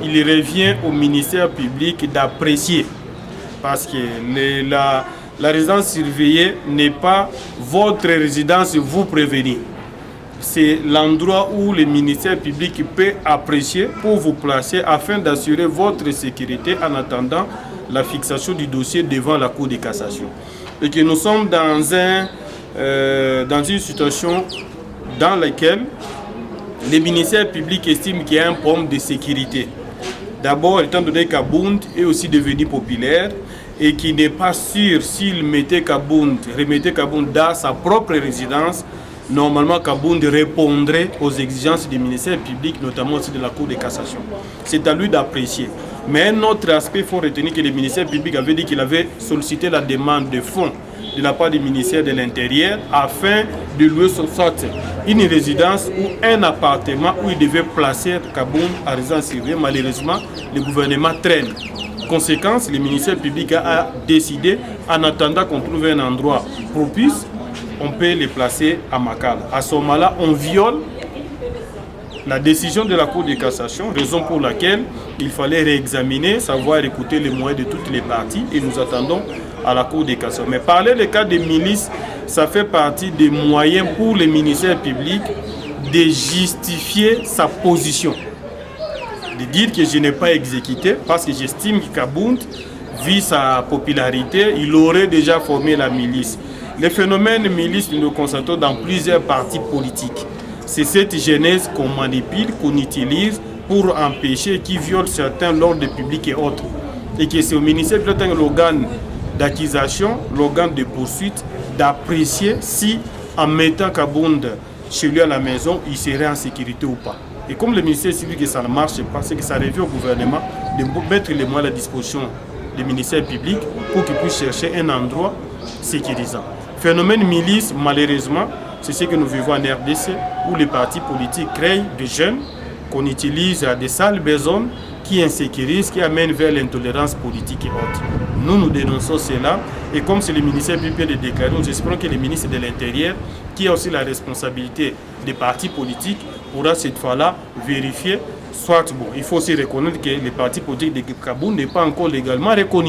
il revient au ministère public d'apprécier. Parce que la résidence surveillée n'est pas votre résidence, vous prévenir. C'est l'endroit où le ministère public peut apprécier pour vous placer afin d'assurer votre sécurité en attendant la fixation du dossier devant la Cour de cassation. Et que nous sommes dans une situation dans laquelle le ministère public estime qu'il y a un problème de sécurité. D'abord, étant donné qu'Abound est aussi devenu populaire et qu'il n'est pas sûr s'il remettait Kabound dans sa propre résidence, normalement Kabound répondrait aux exigences du ministère public, notamment aussi de la Cour de cassation. C'est à lui d'apprécier. Mais un autre aspect, il faut retenir que le ministère public avait dit qu'il avait sollicité la demande de fonds de la part du ministère de l'Intérieur afin de louer soit une résidence ou un appartement où il devait placer Kabound à résidence surveillée. Malheureusement, le gouvernement traîne. Conséquence, le ministère public a décidé, en attendant qu'on trouve un endroit propice, on peut les placer à Makala. À ce moment-là, on viole la décision de la Cour de cassation, raison pour laquelle il fallait réexaminer, savoir écouter les moyens de toutes les parties, et nous attendons à la Cour de cassation. Mais parler des cas de milices, ça fait partie des moyens pour le ministère public de justifier sa position. De dire que je n'ai pas exécuté parce que j'estime que Kabound, vu sa popularité, il aurait déjà formé la milice. Les phénomènes de milice, nous le constatons dans plusieurs partis politiques. C'est cette genèse qu'on manipule, qu'on utilise pour empêcher qui viole certains l'ordre public et autres. Et que c'est au ministère peut-être l'organe d'accusation, l'organe de poursuite, d'apprécier si en mettant Kabound chez lui à la maison, il serait en sécurité ou pas. Et comme le ministère civil que ça ne marche pas, c'est que ça revient au gouvernement de mettre les moyens à la disposition du ministère public pour qu'il puisse chercher un endroit sécurisant. Phénomène milice, malheureusement, c'est ce que nous vivons en RDC, où les partis politiques créent des jeunes qu'on utilise à des sales besognes qui insécurisent, qui amènent vers l'intolérance politique et autres. Nous dénonçons cela, et comme c'est le ministère public de déclarer, nous espérons que le ministre de l'Intérieur, qui a aussi la responsabilité des partis politiques, pourra cette fois-là vérifier. Soit bon, il faut aussi reconnaître que les partis politiques de Kabound n'est pas encore légalement reconnus.